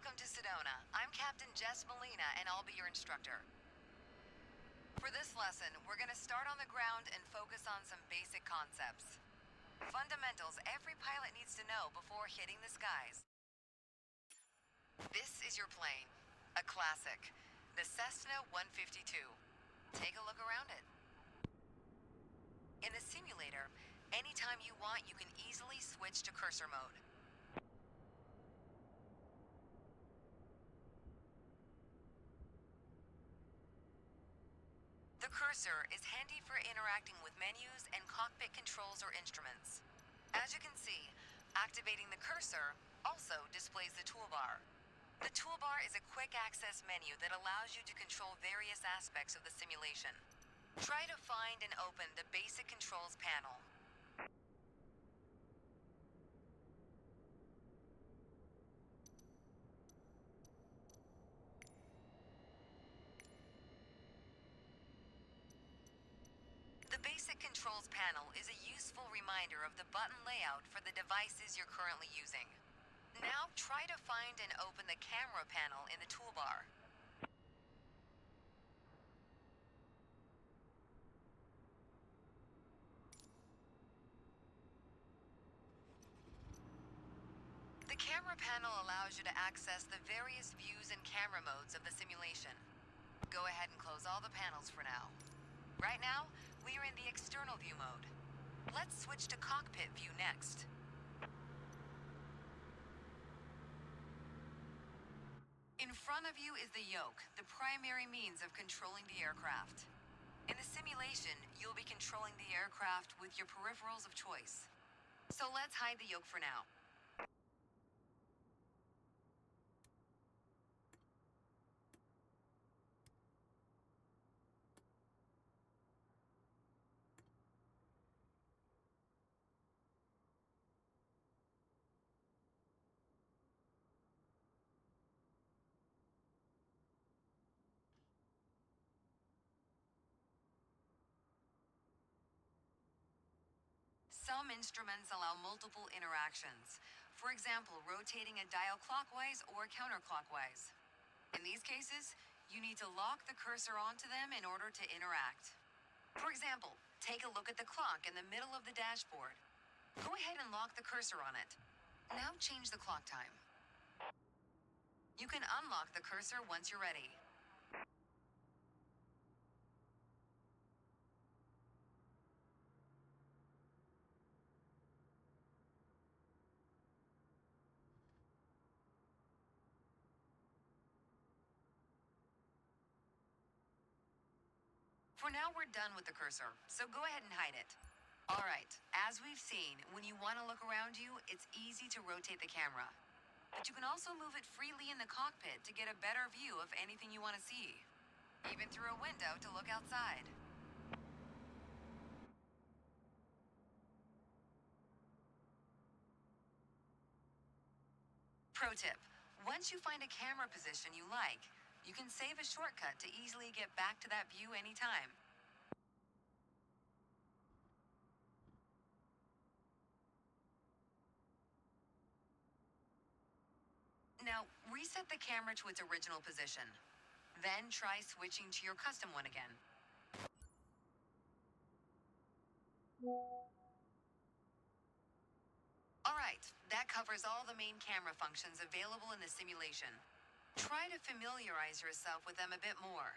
Welcome to Sedona. I'm Captain Jess Molina, and I'll be your instructor. For this lesson, we're going to start on the ground and focus on some basic concepts. Fundamentals every pilot needs to know before hitting the skies. This is your plane, a classic, the Cessna 152. Take a look around it. In the simulator, anytime you want, you can easily switch to cursor mode. The cursor is handy for interacting with menus and cockpit controls or instruments. As you can see, activating the cursor also displays the toolbar. The toolbar is a quick access menu that allows you to control various aspects of the simulation. Try to find and open the basic controls panel. The basic controls panel is a useful reminder of the button layout for the devices you're currently using. Now try to find and open the camera panel in the toolbar. The camera panel allows you to access the various views and camera modes of the simulation. Go ahead and close all the panels for now. Right now, we are in the external view mode. Let's switch to cockpit view next. In front of you is the yoke, the primary means of controlling the aircraft. In the simulation, you'll be controlling the aircraft with your peripherals of choice. So let's hide the yoke for now. Some instruments allow multiple interactions. For example, rotating a dial clockwise or counterclockwise. In these cases, you need to lock the cursor onto them in order to interact. For example, take a look at the clock in the middle of the dashboard. Go ahead and lock the cursor on it. Now change the clock time. You can unlock the cursor once you're ready. For now, we're done with the cursor, so go ahead and hide it. All right, as we've seen, when you want to look around you, it's easy to rotate the camera. But you can also move it freely in the cockpit to get a better view of anything you want to see. Even through a window to look outside. Pro tip, once you find a camera position you like, you can save a shortcut to easily get back to that view anytime. Now, reset the camera to its original position. Then try switching to your custom one again. Alright, that covers all the main camera functions available in the simulation. Try to familiarize yourself with them a bit more.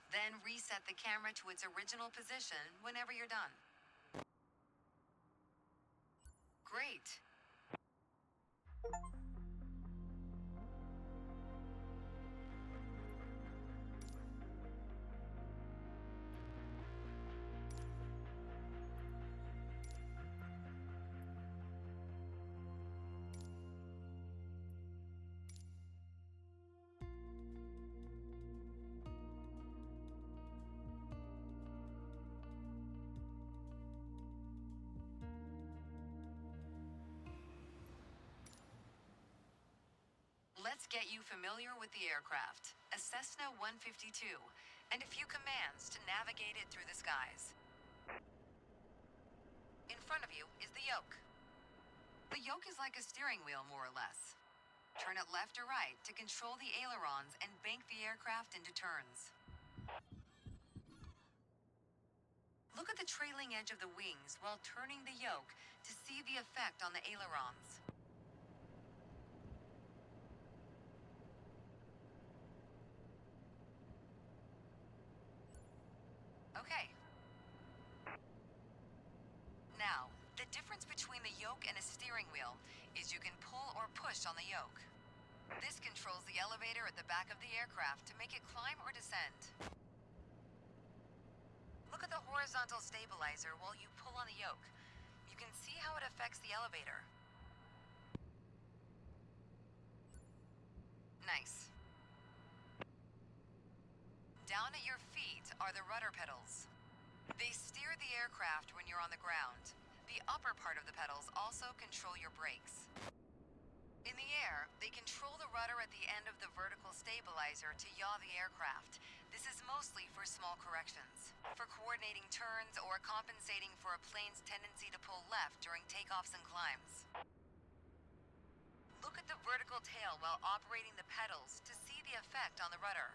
Then reset the camera to its original position whenever you're done. Great! Let's get you familiar with the aircraft, a Cessna 152, and a few commands to navigate it through the skies. In front of you is the yoke. The yoke is like a steering wheel, more or less. Turn it left or right to control the ailerons and bank the aircraft into turns. Look at the trailing edge of the wings while turning the yoke to see the effect on the ailerons. Okay. Now, the difference between the yoke and a steering wheel is you can pull or push on the yoke. This controls the elevator at the back of the aircraft to make it climb or descend. Look at the horizontal stabilizer while you pull on the yoke. You can see how it affects the elevator. Nice. Down at your feet are the rudder pedals. They steer the aircraft when you're on the ground. The upper part of the pedals also control your brakes. In the air, they control the rudder at the end of the vertical stabilizer to yaw the aircraft. This is mostly for small corrections, for coordinating turns or compensating for a plane's tendency to pull left during takeoffs and climbs. Look at the vertical tail while operating the pedals to see the effect on the rudder.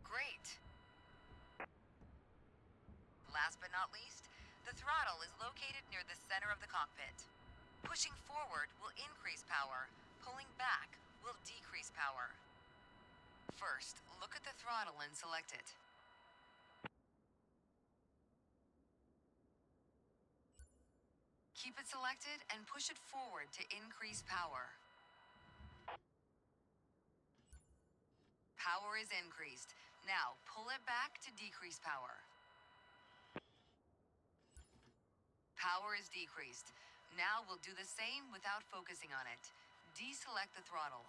Great. Last but not least, the throttle is located near the center of the cockpit. Pushing forward will increase power. Pulling back will decrease power. First, look at the throttle and select it. Keep it selected and push it forward to increase power. Power is increased. Now, pull it back to decrease power. Power is decreased. Now we'll do the same without focusing on it. Deselect the throttle.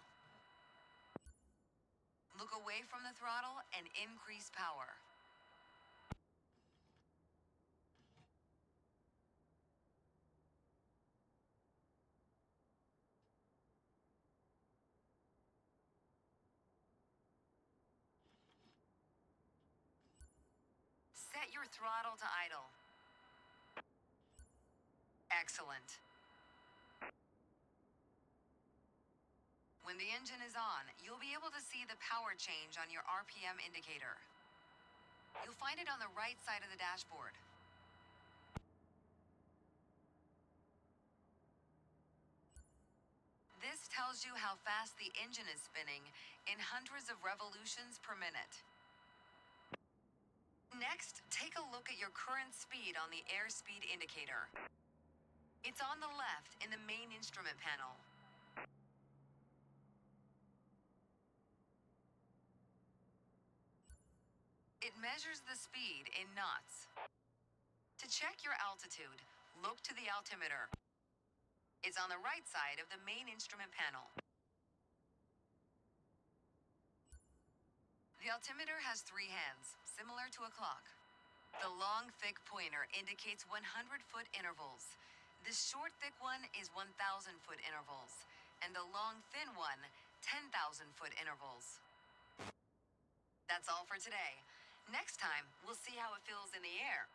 Look away from the throttle and increase power. Set your throttle to idle. Excellent. When the engine is on, you'll be able to see the power change on your RPM indicator. You'll find it on the right side of the dashboard. This tells you how fast the engine is spinning in hundreds of revolutions per minute. Next, take a look at your current speed on the airspeed indicator. It's on the left in the main instrument panel. It measures the speed in knots. To check your altitude, look to the altimeter. It's on the right side of the main instrument panel. The altimeter has 3 hands, similar to a clock. The long, thick pointer indicates 100-foot intervals. The short, thick one is 1,000-foot intervals, and the long, thin one, 10,000-foot intervals. That's all for today. Next time, we'll see how it feels in the air.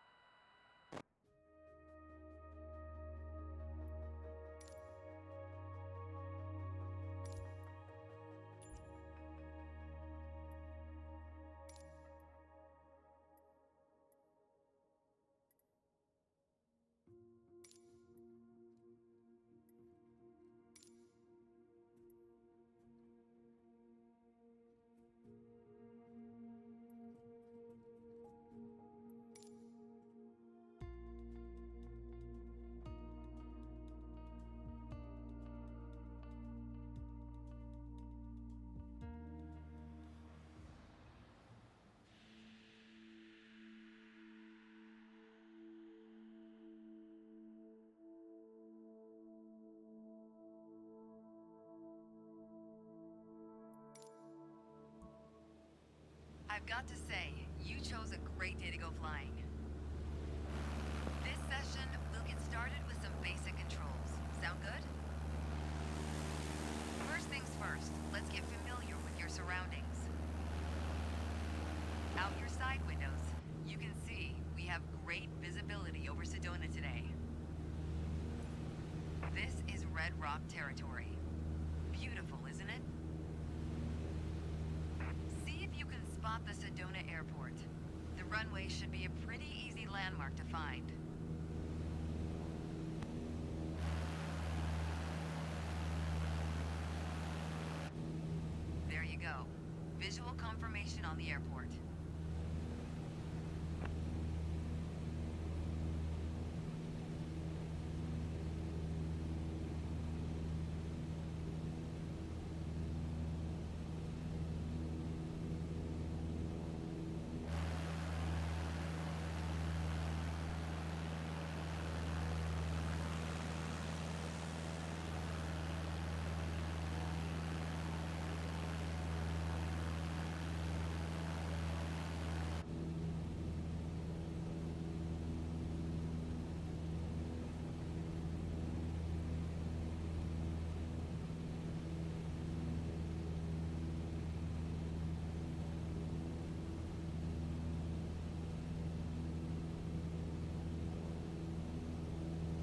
I've got to say, you chose a great day to go flying. This session, we'll get started with some basic controls. Sound good? First things first, let's get familiar with your surroundings. Out your side windows, you can see we have great Red Rock territory. Beautiful, isn't it? See if you can spot the Sedona Airport. The runway should be a pretty easy landmark to find. There you go. Visual confirmation on the airport.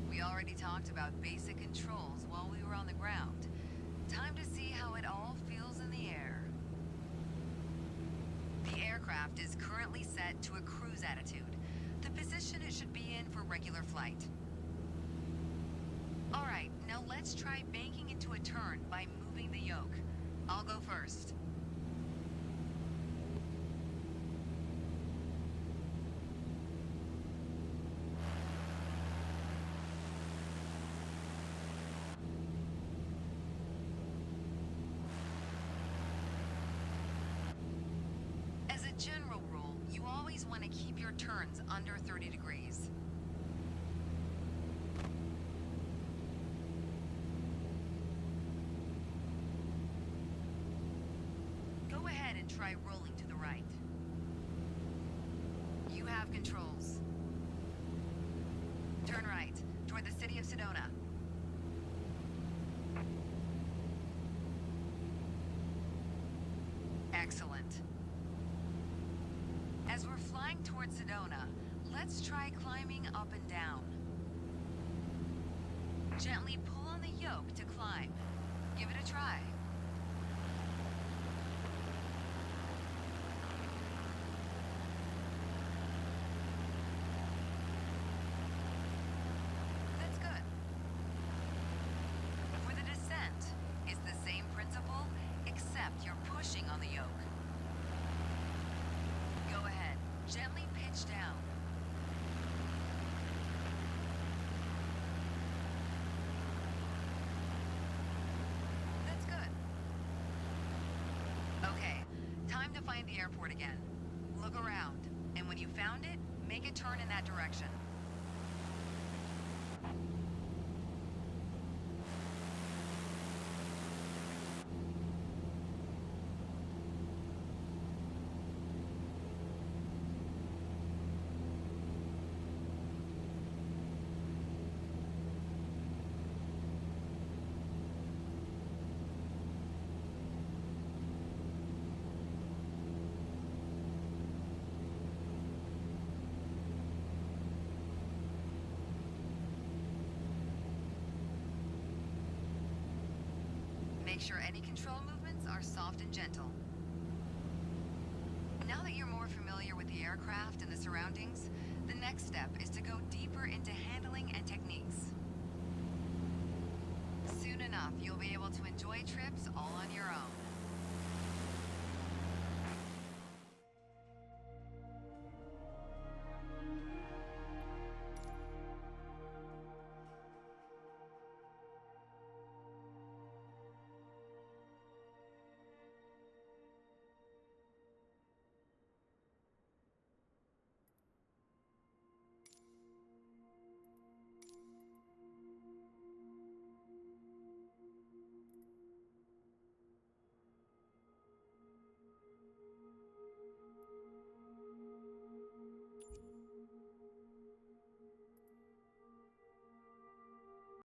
We already talked about basic controls while we were on the ground. Time to see how it all feels in the air. The aircraft is currently set to a cruise attitude, the position it should be in for regular flight. Alright, now let's try banking into a turn by moving the yoke. I'll go first. As a general rule, you always want to keep your turns under 30 degrees. Go ahead and try rolling to the right. You have controls. Turn right, toward the city of Sedona. Excellent. As we're flying towards Sedona, let's try climbing up and down. Gently pull on the yoke to climb. Give it a try. That's good. For the descent, it's the same principle, except you're pushing on the yoke. Go ahead, gently pitch down. That's good. Okay, time to find the airport again. Look around, and when you found it, make a turn in that direction. Make sure any control movements are soft and gentle. Now that you're more familiar with the aircraft and the surroundings, the next step is to go deeper into handling and techniques. Soon enough, you'll be able to enjoy trips all on your own.